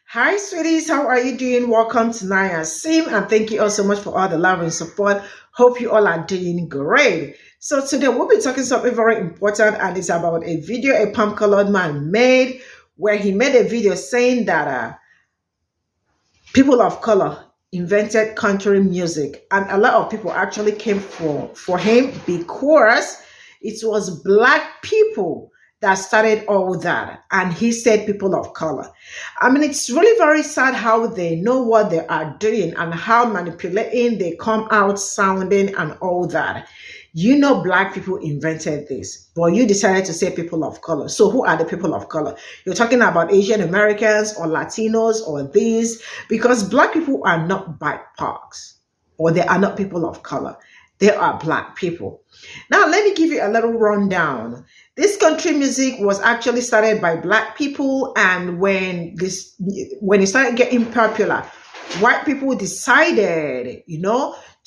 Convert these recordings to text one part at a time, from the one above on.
Hi, sweeties. How are you doing? Welcome to Naya Sim, and thank you all so much for all the love and support. Hope you all are doing great. So today we'll be talking something very important, and it's about a video a palm-colored man made, where he made a video saying that people of color invented country music, and a lot of people actually came for him because it was black people that started all that, and he said people of color. I mean, it's really very sad how they know what they are doing and how manipulating they come out sounding and all that. You know, black people invented this, but you decided to say people of color. So who are the people of color? You're talking about Asian Americans or Latinos or these, because black people are not BIPOCs, or they are not people of color. They are black people. Now, let me give you a little rundown. This country music was actually started by black people, and when it started getting popular, white people decided,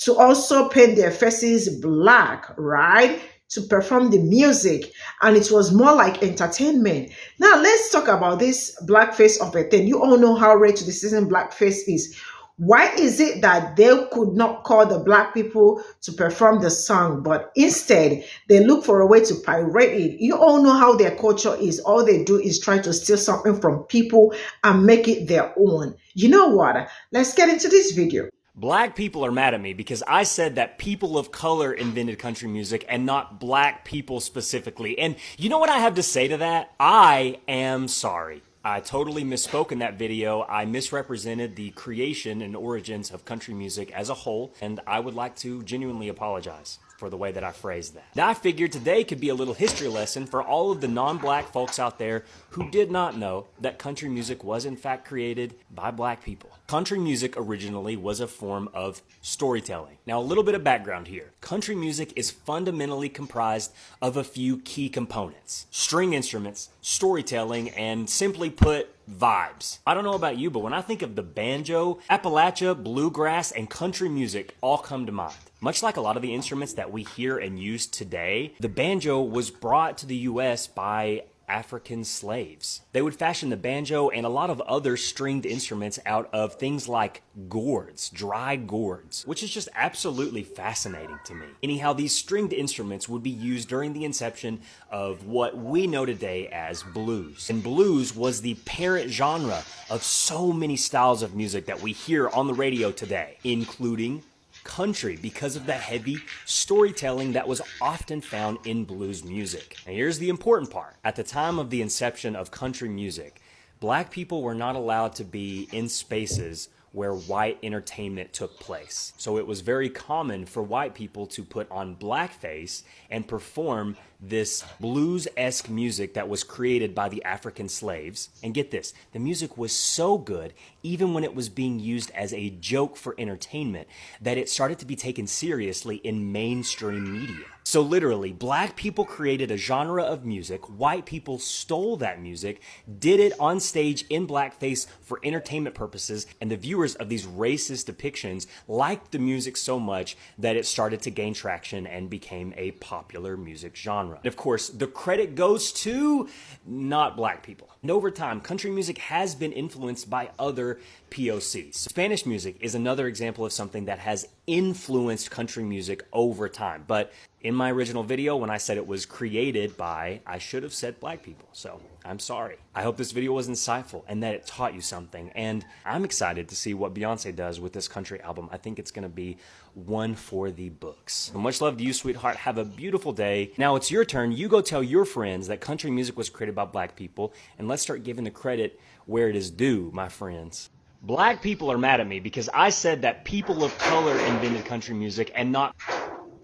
to also paint their faces black, right? To perform the music, and it was more like entertainment. Now, let's talk about this blackface of a thing. You all know how rare to the season blackface is. Why is it that they could not call the black people to perform the song, but instead they look for a way to pirate it? You all know how their culture is. All they do is try to steal something from people and make it their own. You know what? Let's get into this video. Black people are mad at me because I said that people of color invented country music and not black people specifically. And you know what I have to say to that? I am sorry. I totally misspoke in that video. I misrepresented the creation and origins of country music as a whole, and I would like to genuinely apologize for the way that I phrased that. Now, I figured today could be a little history lesson for all of the non-black folks out there who did not know that country music was in fact created by black people. Country music originally was a form of storytelling. Now, a little bit of background here. Country music is fundamentally comprised of a few key components: string instruments, storytelling, and simply put, vibes. I don't know about you, but when I think of the banjo, Appalachia, bluegrass, and country music all come to mind. Much like a lot of the instruments that we hear and use today, the banjo was brought to the US by African slaves. They would fashion the banjo and a lot of other stringed instruments out of things like gourds, dry gourds, which is just absolutely fascinating to me. Anyhow, these stringed instruments would be used during the inception of what we know today as blues. And blues was the parent genre of so many styles of music that we hear on the radio today, including country, because of the heavy storytelling that was often found in blues music. Now, here's the important part. At the time of the inception of country music, black people were not allowed to be in spaces where white entertainment took place. So it was very common for white people to put on blackface and perform this blues-esque music that was created by the African slaves. And get this, the music was so good, even when it was being used as a joke for entertainment, that it started to be taken seriously in mainstream media. So literally, black people created a genre of music, white people stole that music, did it on stage in blackface for entertainment purposes, and the viewers of these racist depictions liked the music so much that it started to gain traction and became a popular music genre. And of course, the credit goes to not black people. And over time, country music has been influenced by other POCs. Spanish music is another example of something that has influenced country music over time. But in my original video, when I said it was created by, I should have said black people. So I'm sorry. I hope this video was insightful and that it taught you something. And I'm excited to see what Beyonce does with this country album. I think it's going to be one for the books. So much love to you, sweetheart. Have a beautiful day. Now it's your turn. You go tell your friends that country music was created by black people, and let's start giving the credit where it is due, my friends. Black people are mad at me because I said that people of color invented country music and not...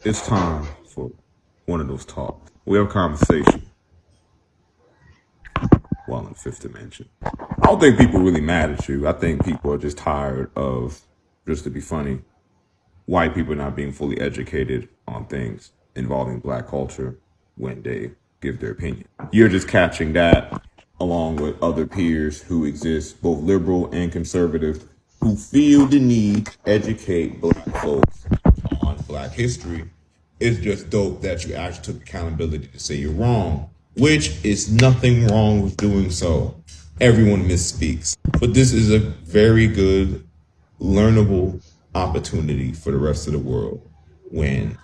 It's time for one of those talks. We have a conversation while in fifth dimension. I don't think people are really mad at you. I think people are just tired of, just to be funny, white people not being fully educated on things involving black culture when they give their opinion. You're just catching that along with other peers who exist, both liberal and conservative, who feel the need to educate black folks on black history. It's just dope that you actually took accountability to say you're wrong, which is nothing wrong with doing so. Everyone misspeaks. But this is a very good, learnable opportunity for the rest of the world when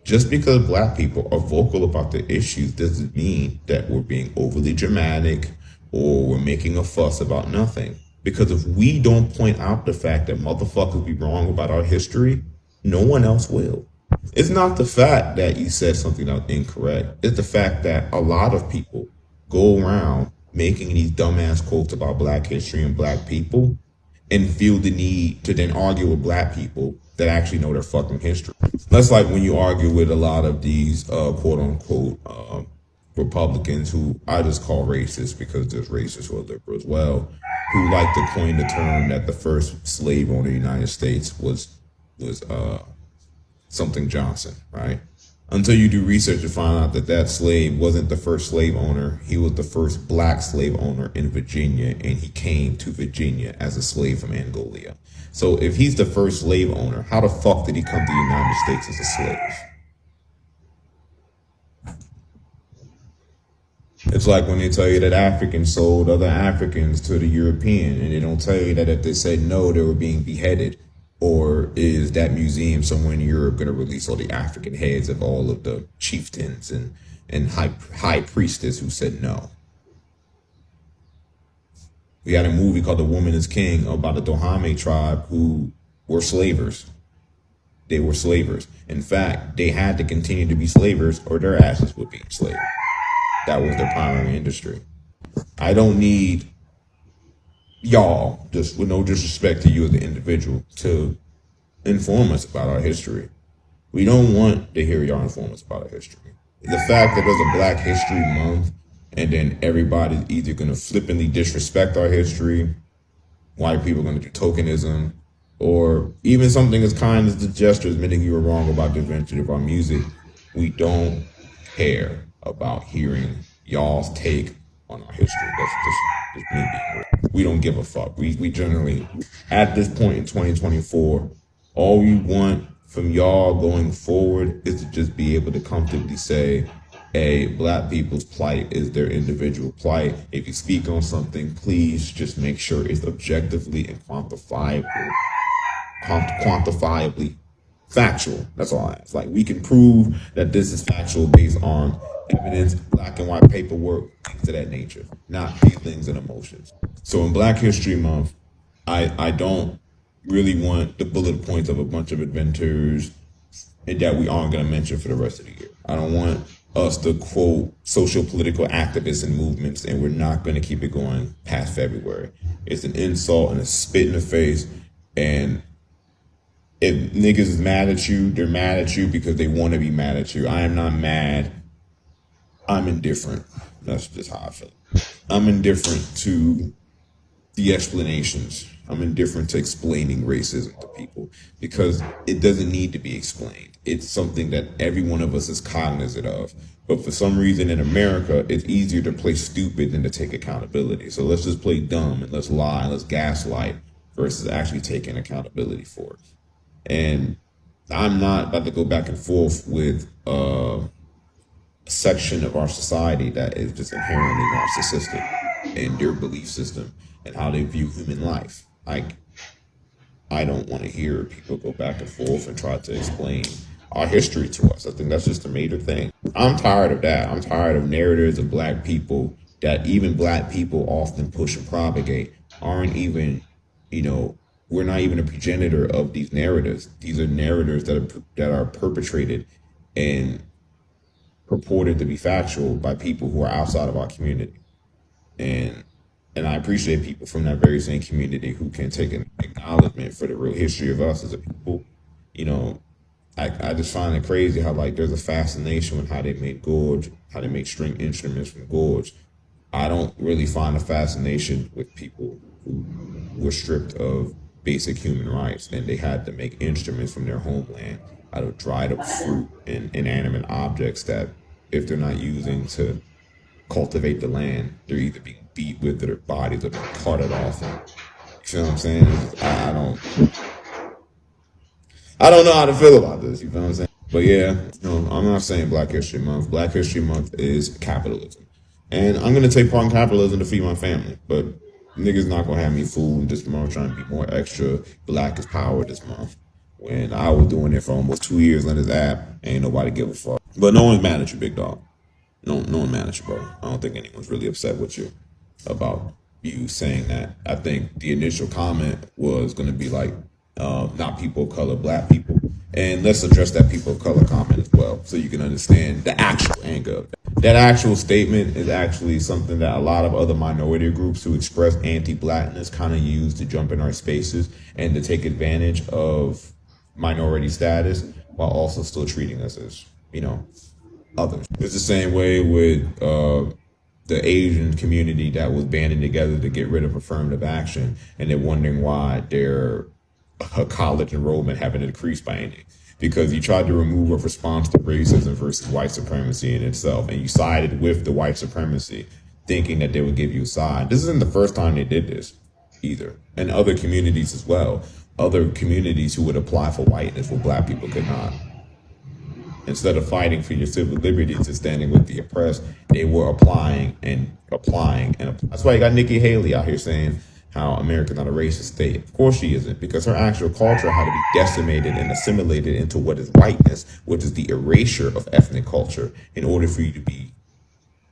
just because black people are vocal about the issues doesn't mean that we're being overly dramatic or we're making a fuss about nothing. Because if we don't point out the fact that motherfuckers be wrong about our history, no one else will. It's not the fact that you said something that was incorrect. It's the fact that a lot of people go around making these dumbass quotes about black history and black people and feel the need to then argue with black people that actually know their fucking history. That's like when you argue with a lot of these quote unquote Republicans who I just call racist because there's racists who are liberal as well, who like to coin the term that the first slave owner in the United States was something Johnson, right? Until you do research to find out that that slave wasn't the first slave owner. He was the first black slave owner in Virginia, and he came to Virginia as a slave from Angola. So if he's the first slave owner, how the fuck did he come to the United States as a slave? It's like when they tell you that Africans sold other Africans to the European, and they don't tell you that if they said no, they were being beheaded. Or is that museum somewhere in Europe going to release all the African heads of all of the chieftains and high priestess who said no? We had a movie called The Woman is King about the Dohame tribe who were slavers. They were slavers. In fact, they had to continue to be slavers or their asses would be enslaved. That was their primary industry. I don't need y'all, just with no disrespect to you as an individual, to inform us about our history. We don't want to hear y'all inform us about our history. The fact that there's a Black History Month and then everybody's either going to flippantly disrespect our history, white people are going to do tokenism, or even something as kind as the gesture admitting you were wrong about the invention of our music. We don't care about hearing y'all's take on our history. That's just me being real. We don't give a fuck. We generally, at this point in 2024, all we want from y'all going forward is to just be able to comfortably say, hey, black people's plight is their individual plight. If you speak on something, please just make sure it's objectively and quantifiably factual. That's all I ask. Like, we can prove that this is factual based on evidence, black and white paperwork, things of that nature, not feelings and emotions. So in Black History Month, I don't really want the bullet points of a bunch of inventors that we aren't going to mention for the rest of the year. I don't want us to quote social political activists and movements, and we're not going to keep it going past February. It's an insult and a spit in the face. And if niggas is mad at you, they're mad at you because they want to be mad at you. I am not mad. I'm indifferent. That's just how I feel. I'm indifferent to the explanations. I'm indifferent to explaining racism to people because it doesn't need to be explained. It's something that every one of us is cognizant of. But for some reason in America, it's easier to play stupid than to take accountability. So let's just play dumb and let's lie and let's gaslight versus actually taking accountability for it. And I'm not about to go back and forth with a section of our society that is just inherently narcissistic in their belief system and how they view human life. Like, I don't want to hear people go back and forth and try to explain our history to us. I think that's just a major thing. I'm tired of that. I'm tired of narratives of black people that even black people often push and propagate aren't even, we're not even a progenitor of these narratives. These are narratives that are perpetrated and purported to be factual by people who are outside of our community. And I appreciate people from that very same community who can take an acknowledgement for the real history of us as a people. I just find it crazy how there's a fascination with how they made gorge, how they make string instruments from gorge. I don't really find a fascination with people who were stripped of basic human rights and they had to make instruments from their homeland out of dried up fruit and inanimate objects that if they're not using to cultivate the land, they're either being beat with it or bodies are being carted off. And, you know what I'm saying? I don't know how to feel about this, you know what I'm saying? But yeah, I'm not saying Black History Month. Black History Month is capitalism. And I'm gonna take part in capitalism to feed my family. But niggas not gonna have me fooled this month trying to be more extra black as power this month. When I was doing it for almost 2 years on this app, ain't nobody give a fuck. But no one's mad at you, big dog. No one mad at you, bro. I don't think anyone's really upset with you about you saying that. I think the initial comment was going to be like, not people of color, black people. And let's address that people of color comment as well so you can understand the actual anger of that. That actual statement is actually something that a lot of other minority groups who express anti-blackness kind of use to jump in our spaces and to take advantage of minority status while also still treating us as, others. It's the same way with the Asian community that was banding together to get rid of affirmative action, and they're wondering why their college enrollment haven't increased by any. Because you tried to remove a response to racism versus white supremacy in itself, and you sided with the white supremacy, thinking that they would give you a side. This isn't the first time they did this either, and other communities as well. Other communities who would apply for whiteness where black people could not. Instead of fighting for your civil liberties and standing with the oppressed, they were applying and applying. And that's why you got Nikki Haley out here saying how America's not a racist state. Of course she isn't, because her actual culture had to be decimated and assimilated into what is whiteness, which is the erasure of ethnic culture, in order for you to be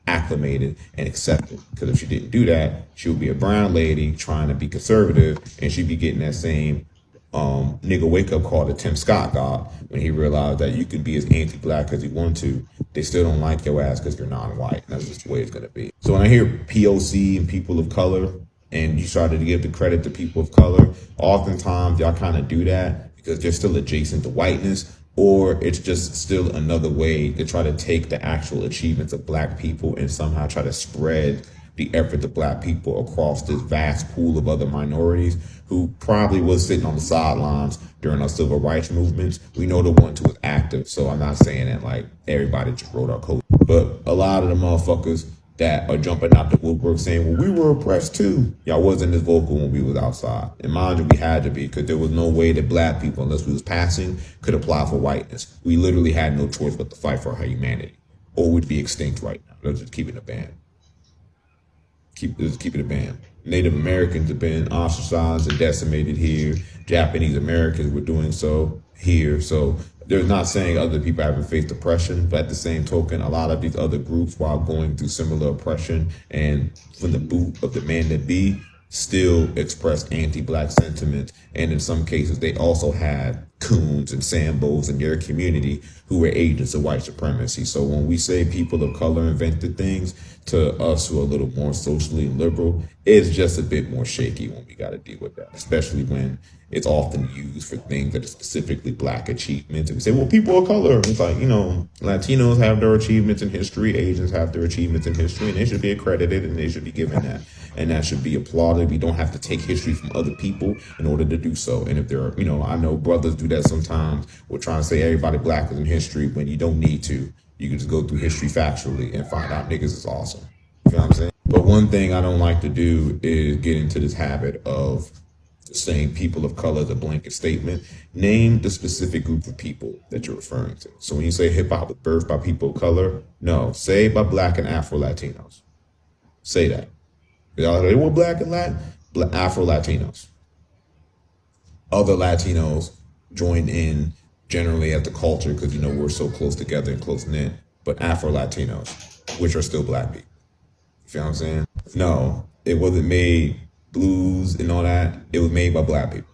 acclimated and accepted. Because if she didn't do that, she would be a brown lady trying to be conservative, and she'd be getting that same nigga wake up call that Tim Scott got when he realized that you can be as anti-black as you want to. They still don't like your ass because you're non-white. And that's just the way it's going to be. So when I hear POC and people of color, and you started to give the credit to people of color, oftentimes y'all kind of do that because they're still adjacent to whiteness, or it's just still another way to try to take the actual achievements of black people and somehow try to spread the effort of black people across this vast pool of other minorities who probably was sitting on the sidelines during our civil rights movements. We know the ones who was active, so I'm not saying that like everybody just wrote our code, but a lot of the motherfuckers that are jumping out the woodwork saying, well, we were oppressed too. Y'all wasn't as vocal when we was outside. And mind you, we had to be, because there was no way that black people, unless we was passing, could apply for whiteness. We literally had no choice but to fight for our humanity, or we'd be extinct right now. Let's just keep it a band. Keep it a band. Native Americans have been ostracized and decimated here. Japanese Americans were doing so here. So they're not saying other people haven't faced oppression, but at the same token, a lot of these other groups, while going through similar oppression and from the boot of the man that be, still expressed anti-black sentiments. And in some cases, they also had coons and sambos in their community who were agents of white supremacy. So when we say people of color invented things, to us who are a little more socially liberal, it's just a bit more shaky when we got to deal with that, especially when it's often used for things that are specifically black achievements. And we say, well, people of color, it's like, Latinos have their achievements in history, Asians have their achievements in history, and they should be accredited and they should be given that. And that should be applauded. We don't have to take history from other people in order to do so. And if there are, I know brothers do that sometimes. We're trying to say everybody black is in history when you don't need to. You can just go through history factually and find out niggas is awesome. You know what I'm saying? But one thing I don't like to do is get into this habit of saying people of color is a blanket statement. Name the specific group of people that you're referring to. So when you say hip hop was birthed by people of color, no, say by black and Afro Latinos. Say that. They were black and Latin, Afro Latinos. Other Latinos joined in generally at the culture because we're so close together and close knit, but Afro Latinos, which are still black people. You feel what I'm saying? No, it wasn't made blues and all that. It was made by black people.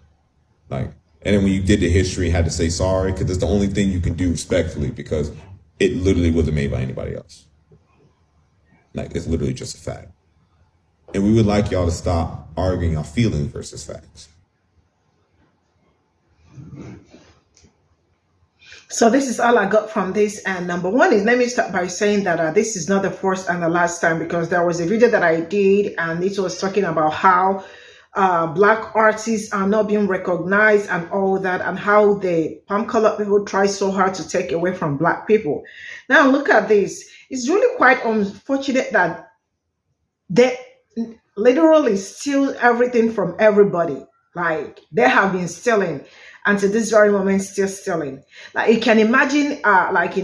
And then when you did the history, had to say sorry because it's the only thing you can do respectfully because it literally wasn't made by anybody else. It's literally just a fact. And we would like y'all to stop arguing our feelings versus facts. So this is all I got from this. And number one is, let me start by saying that this is not the first and the last time, because there was a video that I did and it was talking about how black artists are not being recognized and all that, and how the palm-colored people try so hard to take away from black people. Now look at this. It's really quite unfortunate that they literally steal everything from everybody. Like they have been stealing, and to this very moment still stealing. Like you can imagine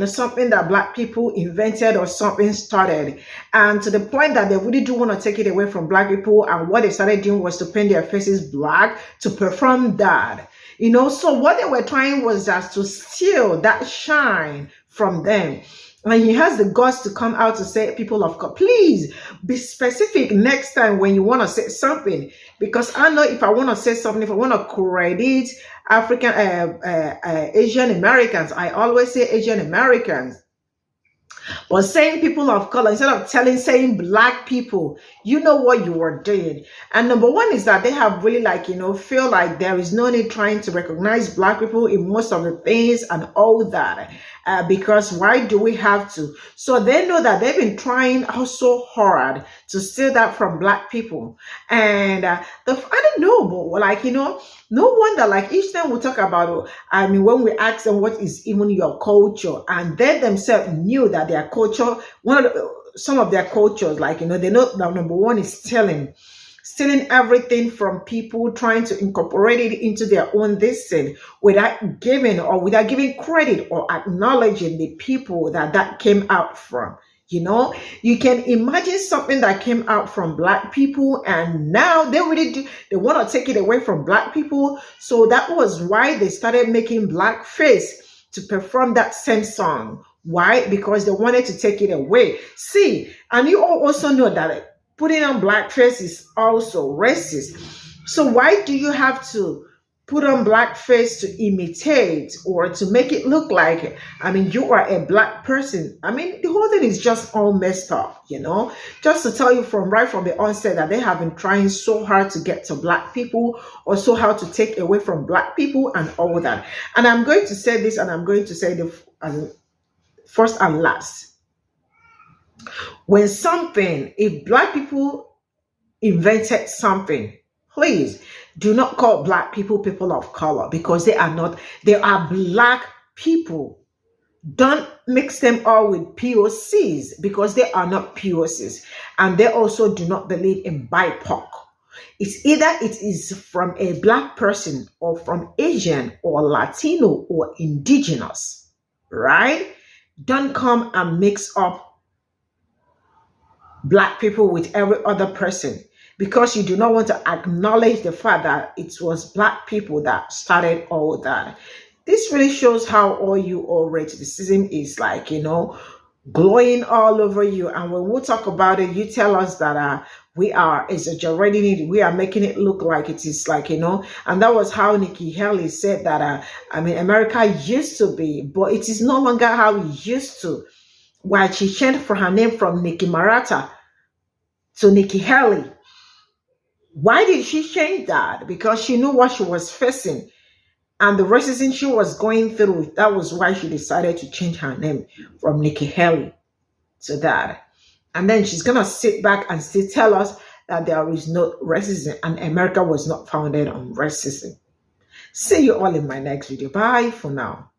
something that black people invented or something started, and to the point that they really do want to take it away from black people, and what they started doing was to paint their faces black to perform that. So what they were trying was just to steal that shine from them. And he has the guts to come out to say, people of God, please be specific next time when you want to say something. Because I know if I want to say something, if I want to credit African, Asian Americans, I always say Asian Americans. But saying people of color, instead of saying black people, you know what you are doing. And number one is that they have really feel like there is no need trying to recognize black people in most of the things and all that. Because why do we have to? So they know that they've been trying so hard to steal that from black people. And I don't know, but no wonder each time we talk about, when we ask them what is even your culture, and they themselves knew that their culture, some of their cultures, they know that number one is stealing everything from people, trying to incorporate it into their own destiny without giving credit or acknowledging the people that came out from. You can imagine something that came out from black people, and now they want to take it away from black people. So that was why they started making blackface to perform that same song. Why? Because they wanted to take it away. See, and you all also know that putting on blackface is also racist. So why do you have to put on blackface to imitate or to make it look like, you are a black person? The whole thing is just all messed up, Just to tell you right from the onset that they have been trying so hard to get to black people, or so hard to take away from black people and all that. And I'm going to say this, and I'm going to say the first and last. If black people invented something, please do not call black people people of color, because they are not. They are black people. Don't mix them all with POCs, because they are not POCs. And they also do not believe in BIPOC. It's either it is from a black person, or from Asian, or Latino, or indigenous, right? Don't come and mix up black people with every other person, because you do not want to acknowledge the fact that it was black people that started all that. This really shows how all racism is glowing all over you. And when we talk about it, you tell us that we are exaggerating it. We are making it look like it is and that was how Nikki Haley said that, America used to be, but it is no longer how it used to. Why she changed for her name from Nikki Marata to Nikki Haley. Why did she change that? Because she knew what she was facing and the racism she was going through. That was why she decided to change her name from Nikki Haley to that. And then she's going to sit back and still tell us that there is no racism and America was not founded on racism. See you all in my next video. Bye for now.